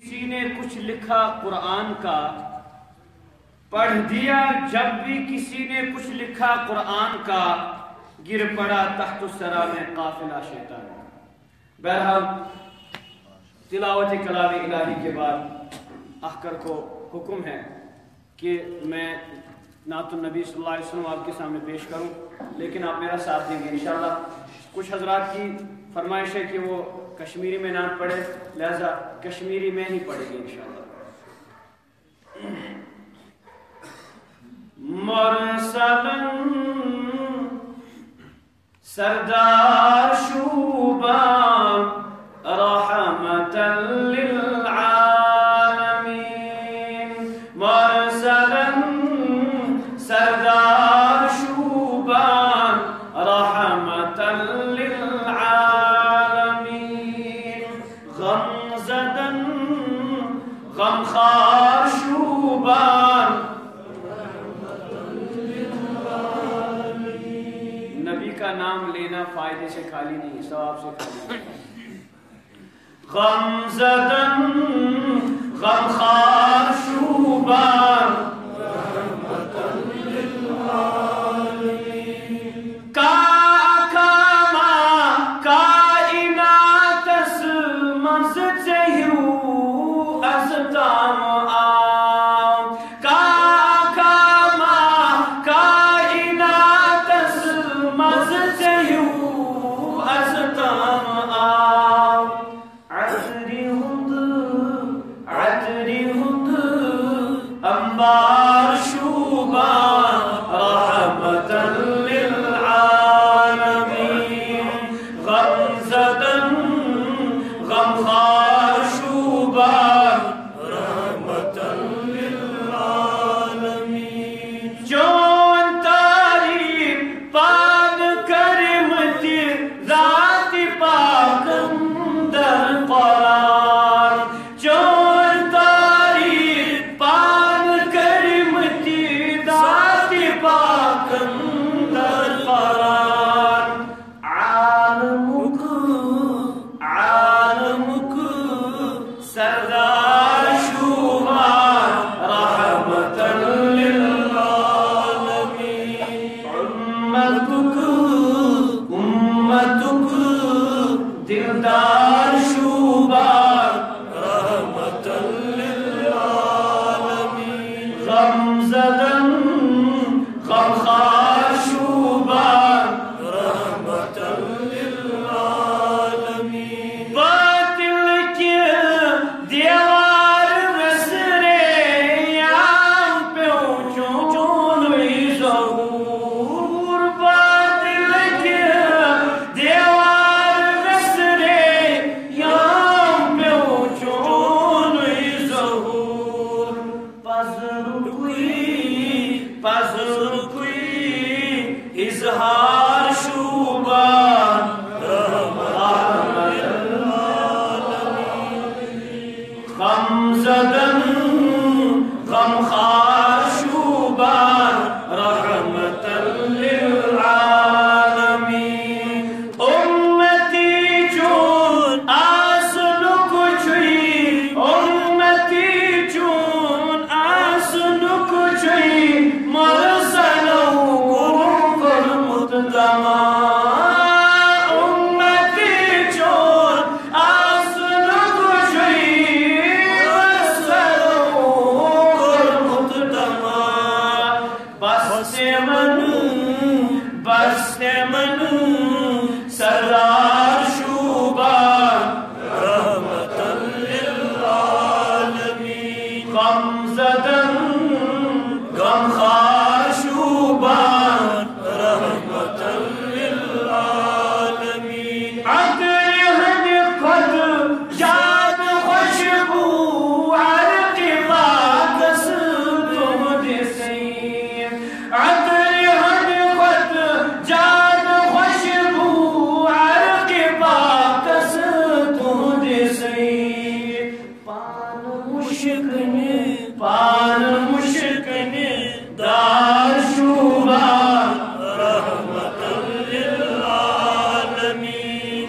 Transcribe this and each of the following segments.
کسی نے کچھ لکھا قرآن کا، پڑھ دیا جب بھی کسی نے کچھ لکھا قرآن کا، گر پڑا تحت الثری میں قافلہ شیطان۔ بہرحال تلاوت کلام الہی کے بعد احکر کو حکم ہے کہ میں نعت النبی صلی اللہ علیہ وسلم آپ کے سامنے پیش کروں، لیکن آپ میرا ساتھ دیں گے انشاءاللہ۔ کچھ حضرات کی فرمائش ہے کہ وہ کشمیری میں نعت پڑھے، لہذا کشمیری میں ہی پڑھیں گے انشاءاللہ۔ مرسلن سردار شوبان رحمتا للعالمین، مرسلن سردار شوبان رحمتا للعالمین، غم زدن غمخوار شوبان۔ نبی کا نام لینا فائدے سے خالی نہیں، ثواب سے خالی نہیں۔ غم زدن غمخوار شوبان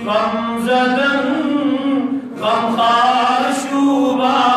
غم زدن غمخوار شوبان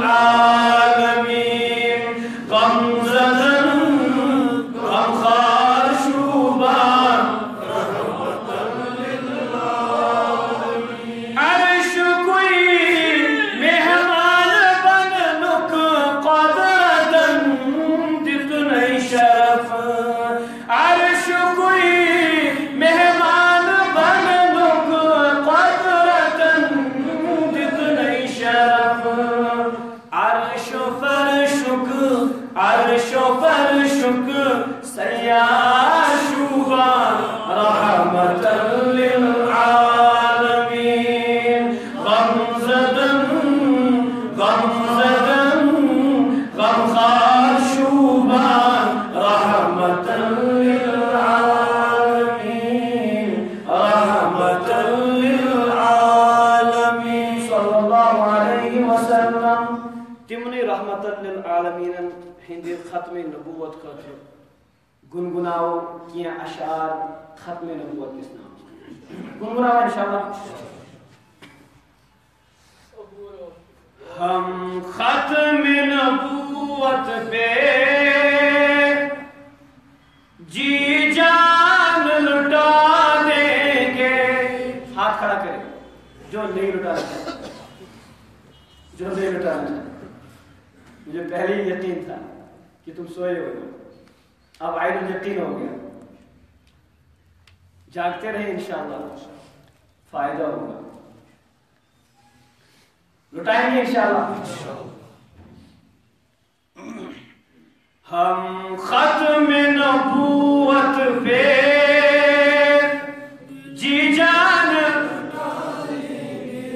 للعالمین غم زدن غم خوار شوبان رحمتن للعالمین عرش کوئی مہمان بن نک قدرتن دتنی شرف عرش کوئی مہمان بن نک قدرتن دتنی شرف عرش و فرشک سیاہ شوبان رحمتن للعالمین غم زدن غم خوار شوبان رحمتن للعالمین رحمتن للعالمین صلی اللہ علیہ وسلم تمنی رحمتن للعالمین ہندی ختم نبوت خاطر گنگناؤ کیا اشعار ختم نبوت کس نام گنگناؤ انشاءاللہ ہم ختم نبوت پہ جی جان لٹا دیں گے ہاتھ کھڑا کریں جو نہیں لٹانا چاہتا مجھے پہلے ہی یقین تھا کہ تم سوئے ہو اب عین الیقین ہو گیا جاگتے رہے انشاءاللہ فائدہ ہوگا لٹائیں گے انشاءاللہ ہم ختم نبوت پہ جی جان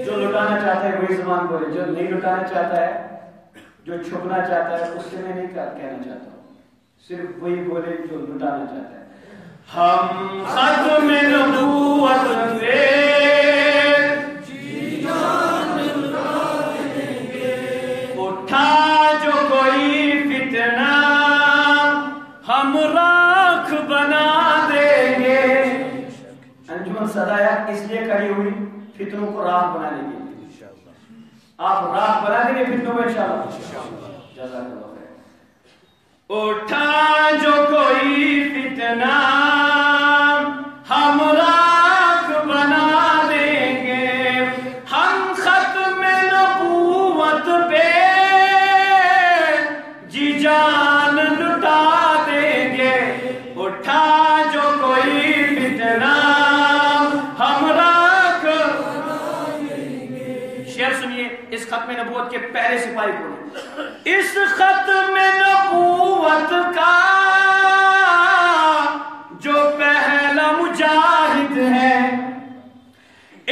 جو لٹانا چاہتا ہے وہی زبان بولے جو نہیں لٹانا چاہتا ہے جو چھپنا چاہتا ہے اس سے میں نہیں کہنا چاہتا ہوں صرف وہی بولے جو لٹانا چاہتا ہے ہم ختم نبوت پہ جی جان لٹا دیں گے اٹھا جو کوئی فتنہ ہم راکھ بنا دیں گے انجمن صدایا اس لیے کری ہوئی فتنوں کو راکھ بنانے کے لیے آپ راکھ بنا دیں گے فتنوں کو انشاءاللہ جزاک اللہ خیر اٹھا جو کوئی فتنہ ہم راکھ بنا دیں گے ہم ختم نبوت پہ جی جان لٹا دیں گے اٹھا جو کوئی فتنہ ہم راکھ شعر سنیے اس ختم نبوت کے پہلے سپاہی کو اس ختم نبوت کا جو پہلا مجاہد ہے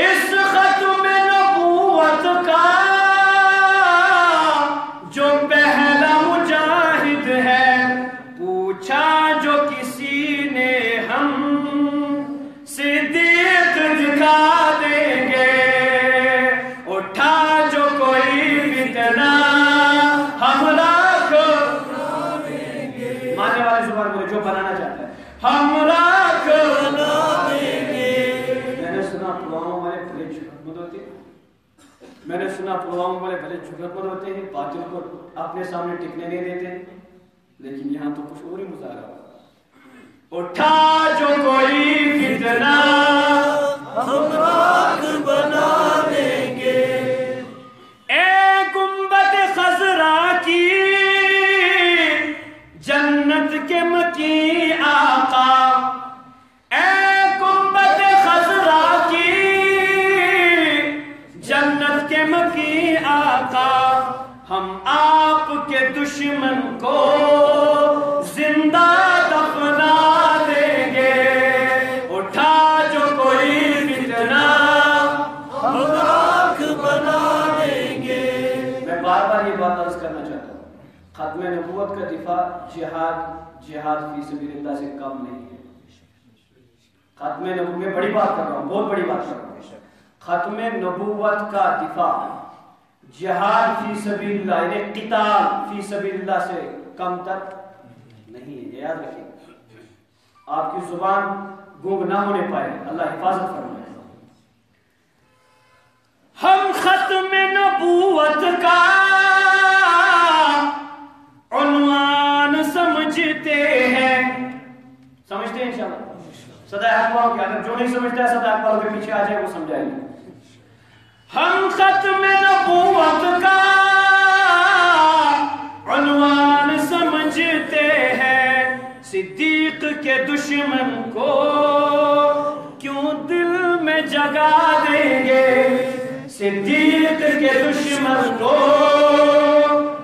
اس ختم نبوت کا جو پہلا مجاہد ہے پوچھا جو کسی نے ہم صدیق دکھا دیں گے اٹھا جو کوئی فتنہ ہم راکھ ماننے والے زبان بولے جو بنانا چاہتا ہے ہم راکھ بنا دیں گے میں نے سنا پلواموں والے بھلے جھکمت ہوتے ہیں باطل کو اپنے سامنے ٹکنے نہیں دیتے لیکن یہاں تو کچھ اور ہی مظاہرہ ہوا اٹھا جو کوئی فتنہ ہم راکھ بنا دیں گے اے گنبد خضرا کی جنت کے مکی آقا اے گنبد خضرا کی جنت کے مکی آقا ہم آپ کے دشمن کو زندہ دفنا دیں گے اٹھا جو کوئی فتنہ ہم راکھ بنا دیں گے میں بار بار یہ بات عرض کرنا چاہتا ہوں ختم نبوت کا دفاع جہاد فی سبیل اللہ سے کم نہیں ہے ختم نبوت میں بڑی بات کر رہا ہوں بہت بڑی بات کر رہا ہوں ختم نبوت کا دفاع جہاد فی سبیل اللہ یعنی قتال فی سبیل اللہ سے کم تک نہیں ہے یاد رکھیں آپ کی زبان گونگ نہ ہونے پائے اللہ حفاظت فرمائے ہم ختم نبوت جو نہیں سمجھتا ہے صدق اکبر کے پیچھے آ جائے وہ سمجھائیں گے. ہم ختم نبوت کا عنوان سمجھتے ہیں صدیق کے دشمن کو کیوں دل میں جگا دیں گے, صدیق کے دشمن کو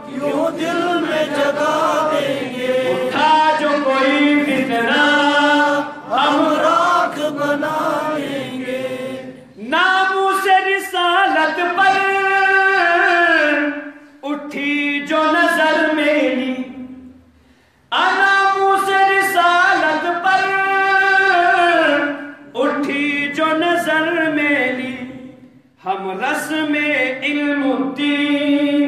کیوں دل میں جگا دیں گے. اٹھا جو کوئی فتنہ ہم راکھ بنا لیں گے. ناموس رسالت پر اٹھی جو نظر میری, ناموس رسالت پر اٹھی جو نظر میری, ہم رسم علم الدین